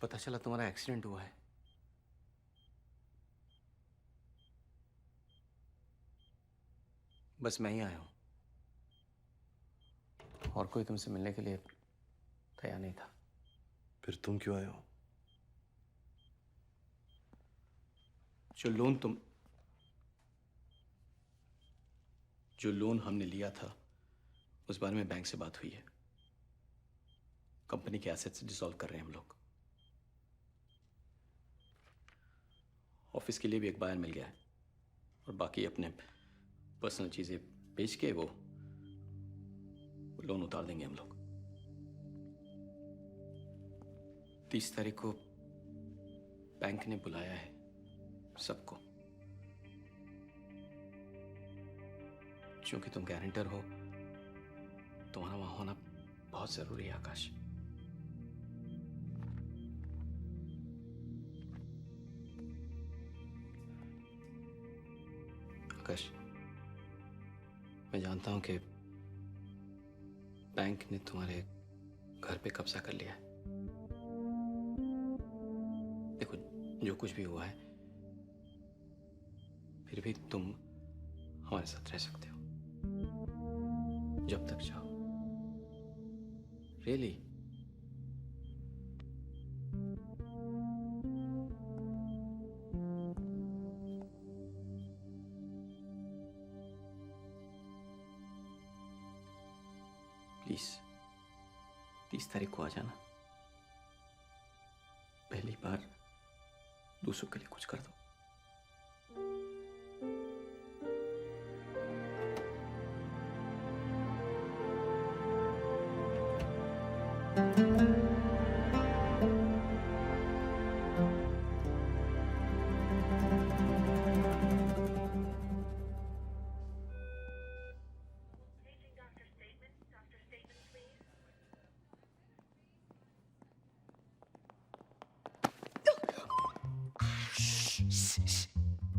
पता चला तुम्हारा एक्सीडेंट हुआ है। बस मैं ही आया हूं, और कोई तुमसे मिलने के लिए तैयार नहीं था। फिर तुम क्यों आए हो? जो लोन हमने लिया था उस बारे में बैंक से बात हुई है। कंपनी के एसेट्स डिसॉल्व कर रहे हैं हम लोग। ऑफिस के लिए भी एक बायर मिल गया है, और बाकी अपने पर्सनल चीजें बेच के वो लोन उतार देंगे हम लोग। 30 तारीख को बैंक ने बुलाया है सबको। क्योंकि तुम गारंटर हो, तुम्हारा वहां होना बहुत जरूरी है आकाश। आकाश, मैं जानता हूं कि बैंक ने तुम्हारे घर पे कब्जा कर लिया है। देखो, जो कुछ भी हुआ है, फिर भी तुम हमारे साथ रह सकते हो जब तक चाहो। रियली? प्लीज 30 तारीख को आ जाना। पहली बार दूसरों के लिए कुछ कर दो।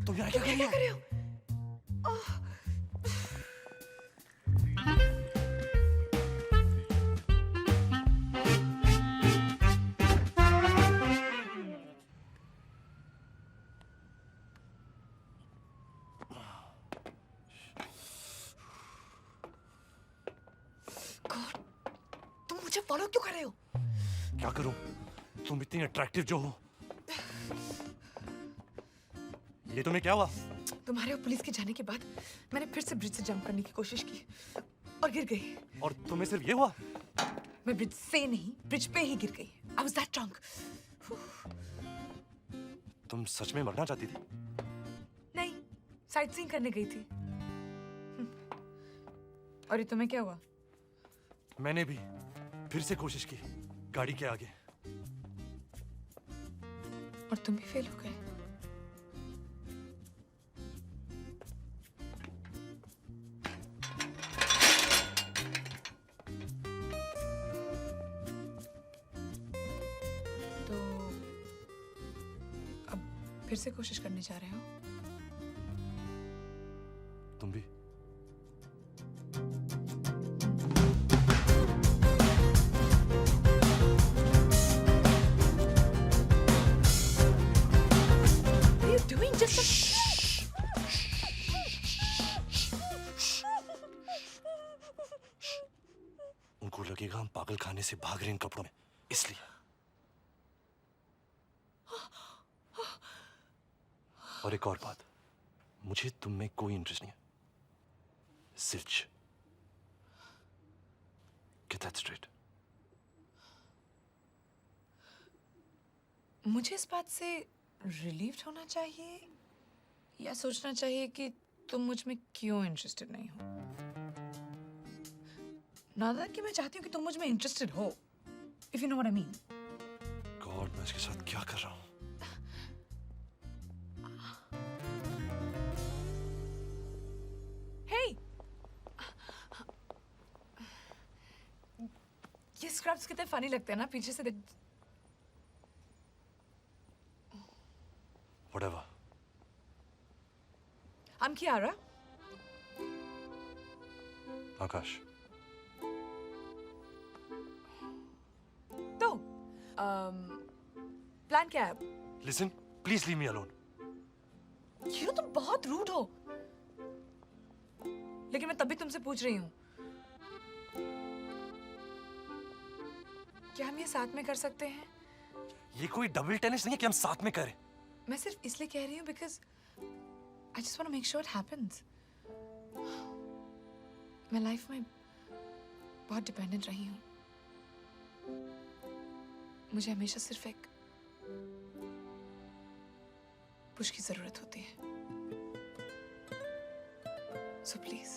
तुम यहाँ क्या कर रही हो? तुम मुझे फॉलो क्यों कर रहे हो? क्या करूं? तुम इतनी अट्रैक्टिव जो हो। ये तुम्हें क्या हुआ? तुम्हारे और पुलिस के जाने के बाद मैंने फिर से ब्रिज से जंप करने की कोशिश की और गिर गई। और तुम्हें सिर्फ ये हुआ? मैं ब्रिज से नहीं, ब्रिज पे ही गिर गई। I was that drunk. तुम सच में मरना चाहती थी? नहीं, साइट सीइंग करने गई थी। और ये तुम्हें क्या हुआ? मैंने भी फिर से कोशिश की गाड़ी के आगे। और तुम भी फेल हो गए। तो अब फिर से कोशिश करने जा रहे हो? तुम भी? What are you doing? Just उनको लगेगा हम पागल खाने से भाग रहे हैं इन कपड़ों में, इसलिए। और एक और बात, मुझे तुम में कोई इंटरेस्ट नहीं है। Zilch. Get that straight. मुझे इस बात से रिलीव्ड होना चाहिए या सोचना चाहिए कि तुम मुझ में क्यों इंटरेस्टेड नहीं हो? नादा कि मैं चाहती हूँ कि तुम मुझ में इंटरेस्टेड हो, if you know what I mean. God, मैं इसके साथ क्या कर रहा हूँ? Hey! ये स्क्रब्स कितने फनी लगते हैं ना पीछे से। Whatever. I'm Kiara. आकाश. तो प्लान क्या है अब? Listen, please leave me alone. You know, तुम बहुत रूड हो। लेकिन मैं तभी तुमसे पूछ रही हूँ, क्या हम ये साथ में कर सकते हैं? ये कोई डबल टेनिस नहीं है कि हम साथ में करें। मैं सिर्फ इसलिए कह रही हूँ because I just want to make sure it happens. मैं लाइफ में बहुत डिपेंडेंट रही हूँ। मुझे हमेशा सिर्फ एक पुश की जरूरत होती है। So please.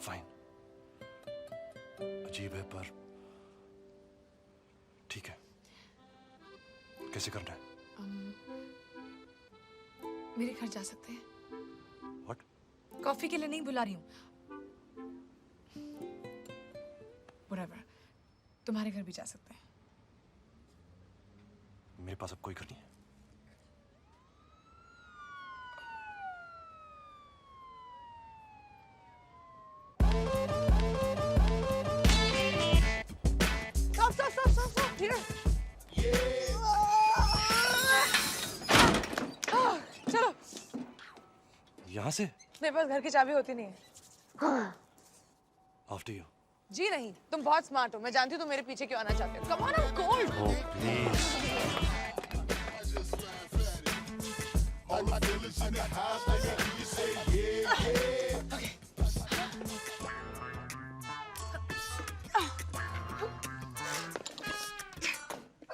फाइन, अजीब है पर ठीक है। कैसे करना है? मेरे घर जा सकते हैं? What? कॉफी के लिए नहीं बुला रही हूँ। Whatever. तुम्हारे घर भी जा सकते हैं। मेरे पास अब कोई घर नहीं है। Stop. Here. चलो। यहाँ से? मेरे पास घर की चाबी होती नहीं है। After you. जी नहीं, तुम बहुत स्मार्ट हो। मैं जानती हूँ तुम मेरे पीछे क्यों आना चाहते हो। Come on, I'm cold. Oh, please.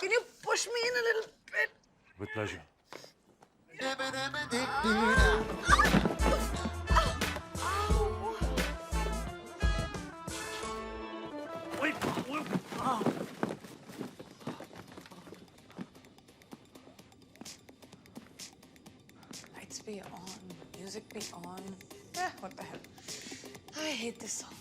Can you push me in a little bit? With pleasure. Lights be on, music be on. What the hell? I hate this song.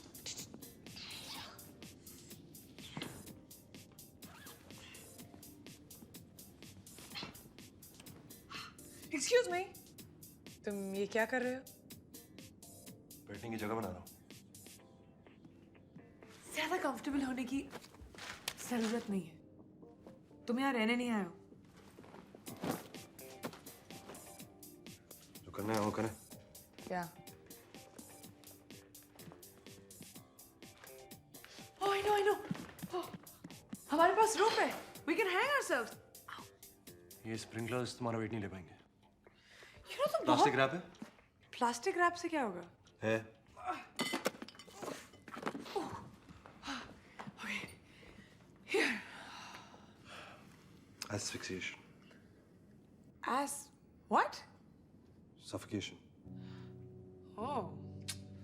Excuse me. तुम ये क्या कर रहे हो? बैठने की जगह बना रहा हूँ। ज्यादा कंफर्टेबल होने की जरूरत नहीं है। तुम यहाँ रहने नहीं आए हो। जो करना है वो करें। क्या? Oh, I know. Oh, हमारे पास रूम है। We can hang ourselves. ये स्प्रिंकलर्स तुम्हारा वेट नहीं ले पाएंगे। You know तुम प्लास्टिक रैप है? प्लास्टिक रैप से क्या होगा? है। Okay. Here. Asphyxiation. What? Suffocation. Oh.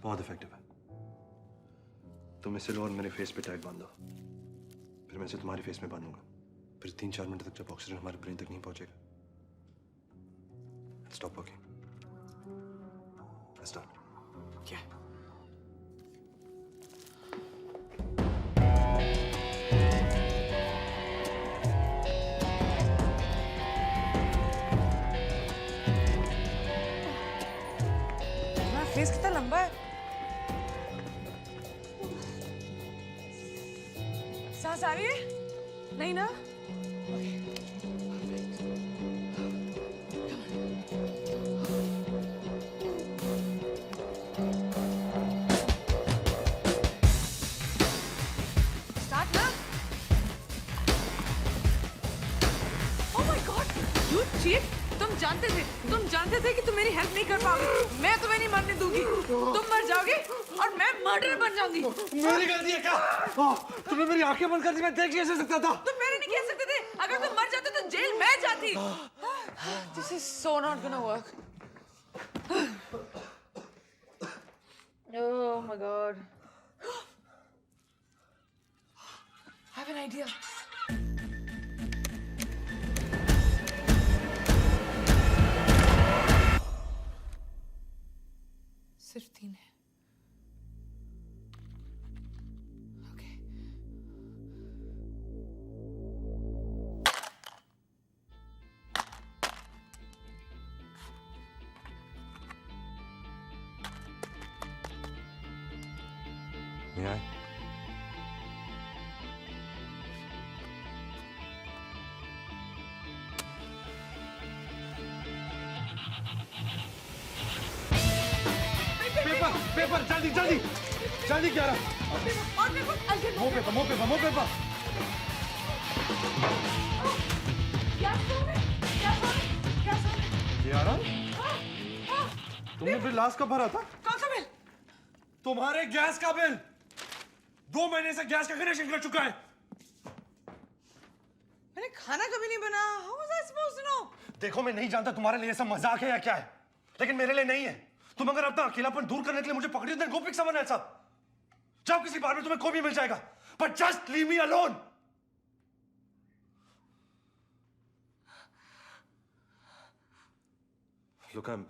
बहुत इफेक्टिव है। तुम इसे लो और मेरे फेस पे टैग बांध दो। फिर मैं इसे तुम्हारे फेस में बांधूंगा। फिर 3-4 मिनट तक जब ऑक्सीजन हमारे ब्रेन तक नहीं पहुंचेगा, stop working. Let's start. क्या? तुम्हारा फेस कितना लंबा है? सांस आ रही है? नहीं ना? Start ना? Oh my God! You cheat! तुम जानते थे कि तुम मेरी हेल्प नहीं कर पाओगे। मैं तुम्हें नहीं मरने दूंगी। तुम मर जाओगे और मैं मर्डर बन जाऊंगी। मेरी गलती है क्या? तुमने मेरी आंखें बंद कर दी, मैं देख कैसे सकता था? तुम मेरे नहीं कह सकते थे। अगर तुम मर जाते तो जेल मैं जाती। This is so not gonna work. Oh my God. I have an idea. सिर्फ 3 है। Okay. May I? जल्दी जल्दी जल्दी क्या रहा और मेरे को मुंह पे मुंह पे क्या सोने यारा तुमने बिल लास्ट कब भरा था? कौन सा बिल? तुम्हारे गैस का बिल 2 महीने से गैस का कनेक्शन कर चुका है। मैंने खाना कभी नहीं बनाया। How was I supposed to know? देखो मैं नहीं जानता तुम्हारे लिए सब मजाक है या क्या है, लेकिन मेरे लिए नहीं है। तुम अगर अपना अकेलापन दूर करने के लिए मुझे पकड़ी तो go pick someone else up. जाओ किसी बार में तुम्हें कोई भी मिल जाएगा, but just leave me alone. Look, I'm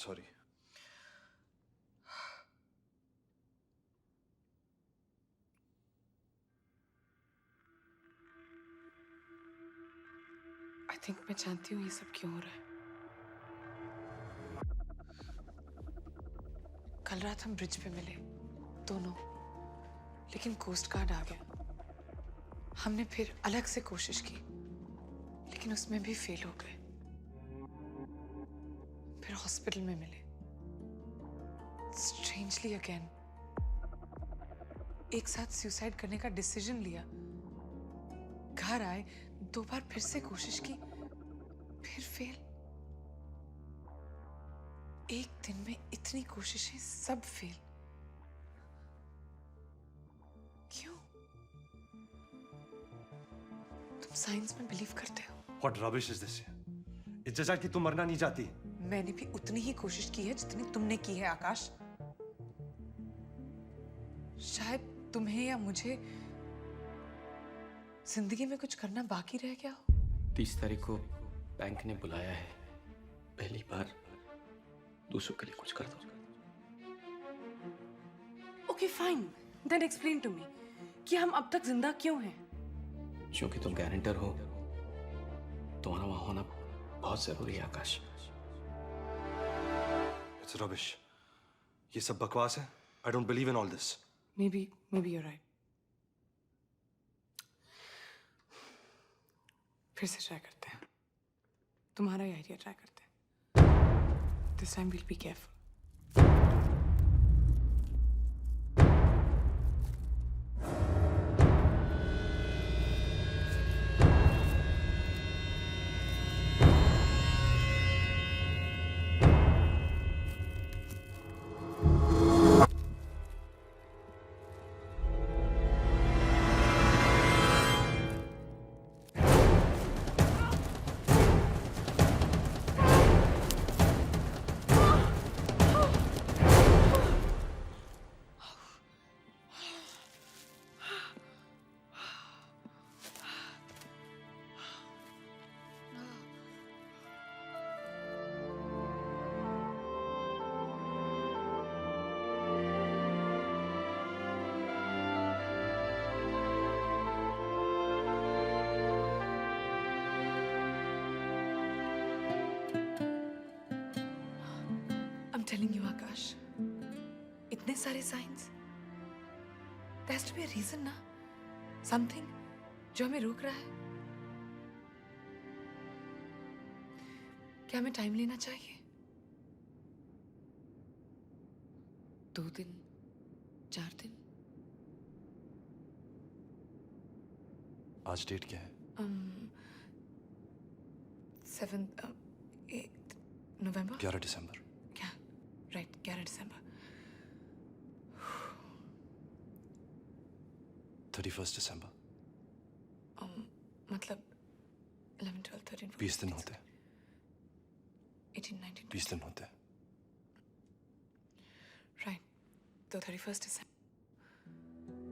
sorry. I think मैं जानती हूँ ये सब क्यों हो रहा है। कल रात हम ब्रिज पे मिले दोनों, लेकिन कोस्ट गार्ड आ गया। हमने फिर अलग से कोशिश की, लेकिन उसमें भी फेल हो गए। फिर हॉस्पिटल में मिले। स्ट्रेंजली अगेन एक साथ सुसाइड करने का डिसीजन लिया। घर आए, 2 बार फिर से कोशिश की, फिर फेल। एक दिन में इतनी कोशिशें, सब फेल। क्यों? तुम साइंस में बिलीव करते हो? What rubbish is this? It's just कि तुम मरना नहीं चाहती। मैंने भी उतनी ही कोशिश की है जितनी तुमने की है आकाश। शायद तुम्हें या मुझे जिंदगी में कुछ करना बाकी रह गया हो। 30 तारीख को बैंक ने बुलाया है। पहली बार दूसरों के लिए कुछ कर दो। Okay fine, then explain to me कि हम अब तक जिंदा क्यों हैं? क्योंकि तुम गारंटर हो, तुम्हारा वहां होना बहुत जरूरी है आकाश। It's rubbish. ये सब बकवास है। I don't believe in all this. Maybe you're right. फिर से ट्राई करते हैं। तुम्हारा ही आइडिया ट्राई करते हैं। This time we'll be careful. I'm telling you, Akash. इतने सारे signs. There has to be a reason, ना? Something जो हमें रोक रहा है. क्या हमें टाइम लेना चाहिए? 2 दिन, 4 दिन? आज डेट क्या है? 7th, 8th November? 11 दिसंबर। क्या? Right, 11 December. 31 दिसंबर। मतलब 11, 12, 13, 14, 20 दिन होते हैं। 18, 19, 20 दिन होते हैं। Right. तो 31 December.